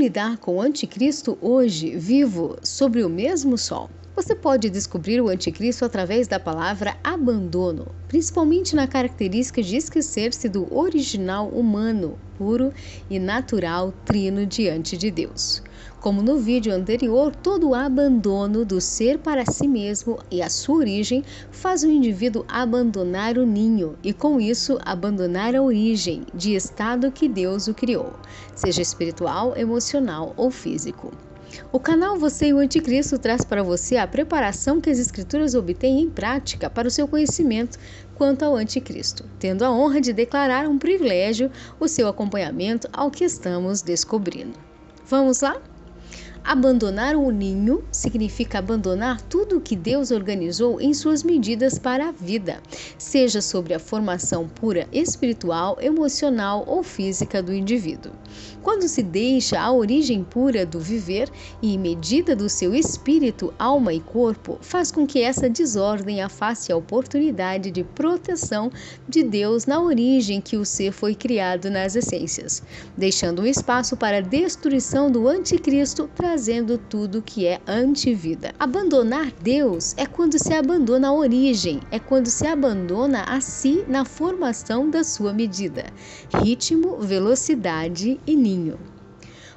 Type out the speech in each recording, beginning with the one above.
lidar com o anticristo hoje, vivo sob o mesmo sol? Você pode descobrir o anticristo através da palavra abandono, principalmente na característica de esquecer-se do original humano, puro e natural trino diante de Deus. Como no vídeo anterior, todo o abandono do ser para si mesmo e a sua origem faz o indivíduo abandonar o ninho e, com isso, abandonar a origem de estado que Deus o criou, seja espiritual, emocional ou físico. O canal Você e o Anticristo traz para você a preparação que as Escrituras obtêm em prática para o seu conhecimento quanto ao Anticristo, tendo a honra de declarar um privilégio o seu acompanhamento ao que estamos descobrindo. Vamos lá? Abandonar o ninho significa abandonar tudo o que Deus organizou em suas medidas para a vida, seja sobre a formação pura espiritual, emocional ou física do indivíduo. Quando se deixa a origem pura do viver e medida do seu espírito, alma e corpo, faz com que essa desordem afaste a oportunidade de proteção de Deus na origem que o ser foi criado nas essências, deixando um espaço para a destruição do anticristo, trazendo tudo que é antivida. Abandonar Deus é quando se abandona a origem, é quando se abandona a si na formação da sua medida, ritmo, velocidade e ninho.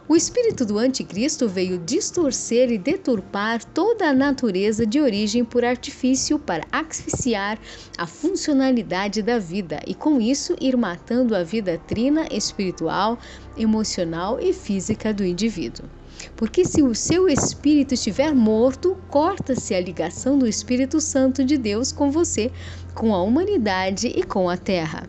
O espírito do anticristo veio distorcer e deturpar toda a natureza de origem por artifício para asfixiar a funcionalidade da vida e, com isso, ir matando a vida trina, espiritual, emocional e física do indivíduo. Porque se o seu espírito estiver morto, corta-se a ligação do Espírito Santo de Deus com você, com a humanidade e com a terra.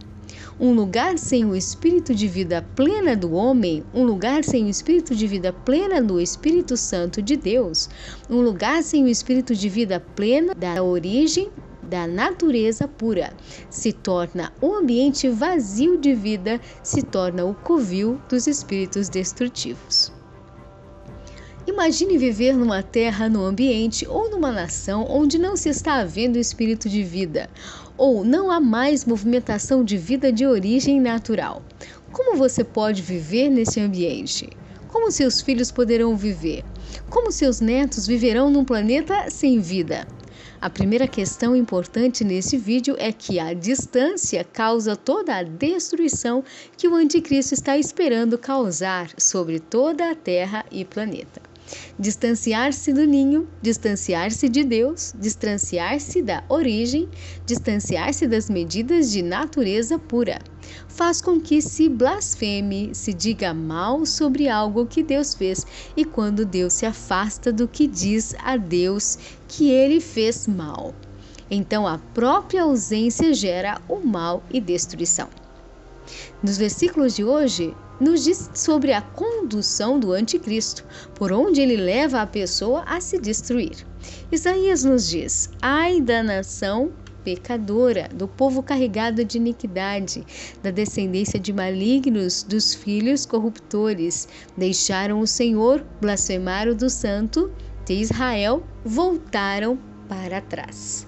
Um lugar sem o espírito de vida plena do homem, um lugar sem o espírito de vida plena do Espírito Santo de Deus, um lugar sem o espírito de vida plena da origem da natureza pura, se torna um ambiente vazio de vida, se torna o covil dos espíritos destrutivos. Imagine viver numa terra, num ambiente ou numa nação onde não se está havendo espírito de vida, ou não há mais movimentação de vida de origem natural. Como você pode viver nesse ambiente? Como seus filhos poderão viver? Como seus netos viverão num planeta sem vida? A primeira questão importante nesse vídeo é que a distância causa toda a destruição que o anticristo está esperando causar sobre toda a Terra e planeta. Distanciar-se do ninho, distanciar-se de Deus, distanciar-se da origem, distanciar-se das medidas de natureza pura. Faz com que se blasfeme, se diga mal sobre algo que Deus fez, e quando Deus se afasta do que diz a Deus que ele fez mal. Então a própria ausência gera o mal e destruição. Nos versículos de hoje, nos diz sobre a condução do anticristo, por onde ele leva a pessoa a se destruir. Isaías nos diz: ai da nação pecadora, do povo carregado de iniquidade, da descendência de malignos, dos filhos corruptores, deixaram o Senhor, blasfemaram do Santo de Israel, voltaram para trás.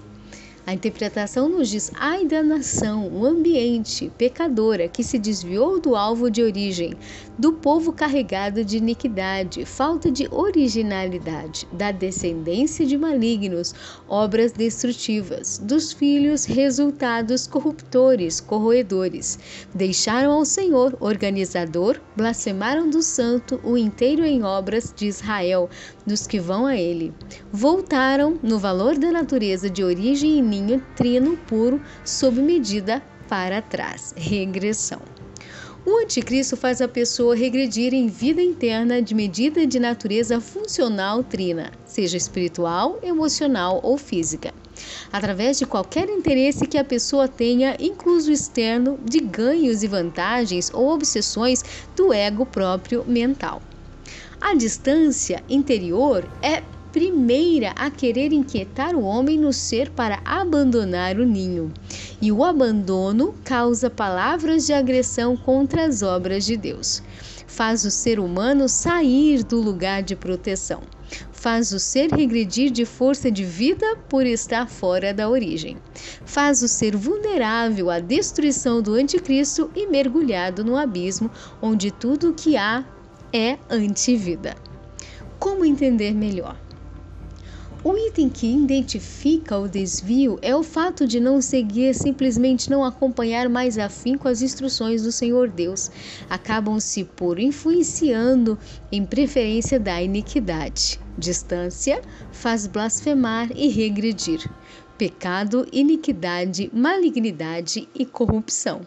A interpretação nos diz: ai da nação, o ambiente pecadora que se desviou do alvo de origem, do povo carregado de iniquidade, falta de originalidade, da descendência de malignos, obras destrutivas, dos filhos resultados corruptores, corroedores. Deixaram ao Senhor, organizador, blasfemaram do Santo, o inteiro em obras de Israel, dos que vão a ele. Voltaram no valor da natureza de origem e ninho trino puro, sob medida para trás. Regressão. O anticristo faz a pessoa regredir em vida interna de medida de natureza funcional trina, seja espiritual, emocional ou física, através de qualquer interesse que a pessoa tenha, incluso externo, de ganhos e vantagens ou obsessões do ego próprio mental. A distância interior é primeira a querer inquietar o homem no ser para abandonar o ninho. E o abandono causa palavras de agressão contra as obras de Deus. Faz o ser humano sair do lugar de proteção. Faz o ser regredir de força de vida por estar fora da origem. Faz o ser vulnerável à destruição do anticristo e mergulhado no abismo, onde tudo o que há é antivida. Como entender melhor? O item que identifica o desvio é o fato de não seguir, simplesmente não acompanhar mais afinco as instruções do Senhor Deus. Acabam-se por influenciando em preferência da iniquidade. Distância faz blasfemar e regredir. Pecado, iniquidade, malignidade e corrupção.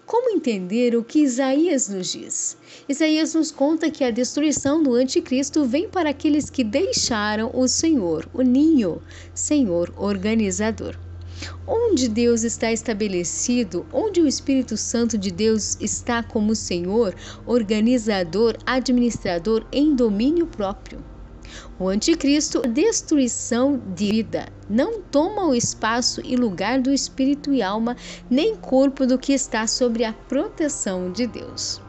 Como entender o que Isaías nos diz? Isaías nos conta que a destruição do anticristo vem para aqueles que deixaram o Senhor, o ninho, Senhor organizador. Onde Deus está estabelecido, onde o Espírito Santo de Deus está como Senhor, organizador, administrador em domínio próprio. O anticristo, a destruição de vida, não toma o espaço e lugar do espírito e alma, nem corpo do que está sobre a proteção de Deus.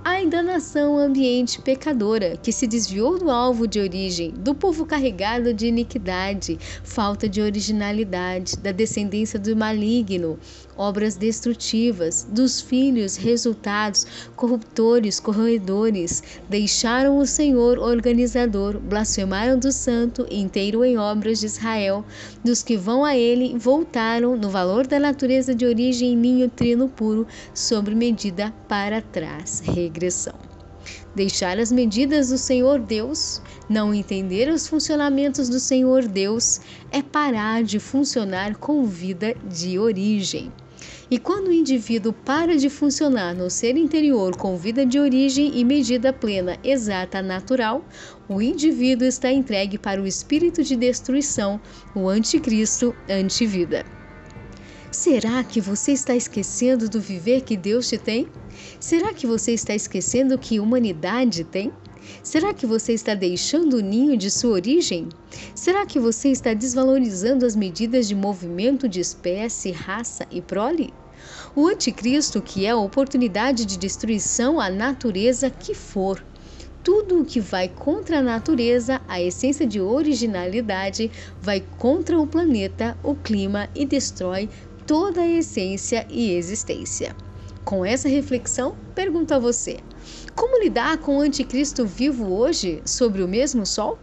A enganação ambiente pecadora, que se desviou do alvo de origem, do povo carregado de iniquidade, falta de originalidade, da descendência do maligno, obras destrutivas, dos filhos, resultados, corruptores, corroedores, deixaram o Senhor organizador, blasfemaram do santo, inteiro em obras de Israel, dos que vão a ele, voltaram no valor da natureza de origem em ninho trino puro, sobre medida para trás, regressão. Deixar as medidas do Senhor Deus, não entender os funcionamentos do Senhor Deus, é parar de funcionar com vida de origem. E quando o indivíduo para de funcionar no ser interior com vida de origem e medida plena, exata, natural, o indivíduo está entregue para o espírito de destruição, o anticristo, antivida. Será que você está esquecendo do viver que Deus te tem? Será que você está esquecendo que humanidade tem? Será que você está deixando o ninho de sua origem? Será que você está desvalorizando as medidas de movimento de espécie, raça e prole? O anticristo, que é a oportunidade de destruição à natureza que for. Tudo o que vai contra a natureza, a essência de originalidade, vai contra o planeta, o clima e destrói toda a essência e existência. Com essa reflexão, pergunto a você: como lidar com o anticristo vivo hoje sobre o mesmo sol?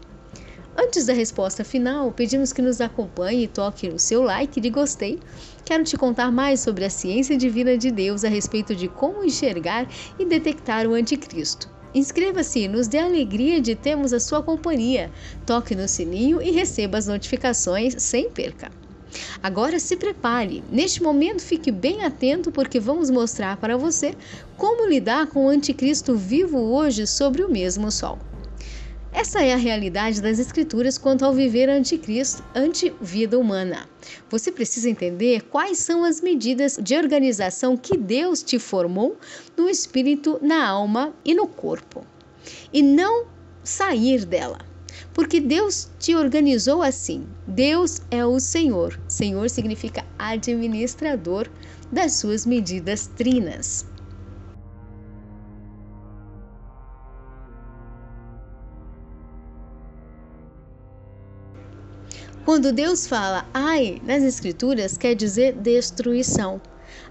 Antes da resposta final, pedimos que nos acompanhe e toque no seu like de gostei. Quero te contar mais sobre a ciência divina de Deus a respeito de como enxergar e detectar o anticristo. Inscreva-se e nos dê a alegria de termos a sua companhia. Toque no sininho e receba as notificações sem perca. Agora se prepare, neste momento fique bem atento porque vamos mostrar para você como lidar com o anticristo vivo hoje sobre o mesmo sol. Essa é a realidade das escrituras quanto ao viver anticristo, antivida humana. Você precisa entender quais são as medidas de organização que Deus te formou no espírito, na alma e no corpo. E não sair dela. Porque Deus te organizou assim. Deus é o Senhor. Senhor significa administrador das suas medidas trinas. Quando Deus fala ai nas Escrituras, quer dizer destruição.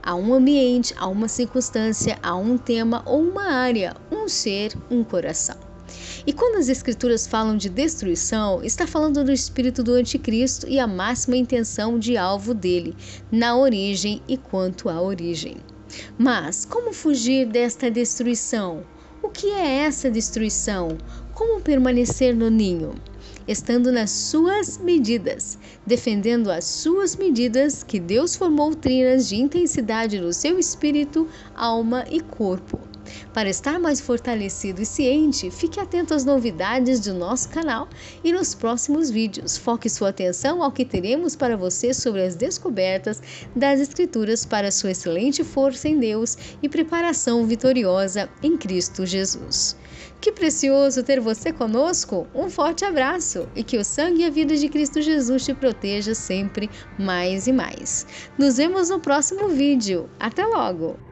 A um ambiente, a uma circunstância, a um tema ou uma área, um ser, um coração. E quando as Escrituras falam de destruição, está falando do espírito do anticristo e a máxima intenção de alvo dele, na origem e quanto à origem. Mas como fugir desta destruição? O que é essa destruição? Como permanecer no ninho? Estando nas suas medidas, defendendo as suas medidas que Deus formou trinas de intensidade no seu espírito, alma e corpo. Para estar mais fortalecido e ciente, fique atento às novidades do nosso canal e nos próximos vídeos. Foque sua atenção ao que teremos para você sobre as descobertas das Escrituras para sua excelente força em Deus e preparação vitoriosa em Cristo Jesus. Que precioso ter você conosco! Um forte abraço e que o sangue e a vida de Cristo Jesus te proteja sempre mais e mais. Nos vemos no próximo vídeo. Até logo!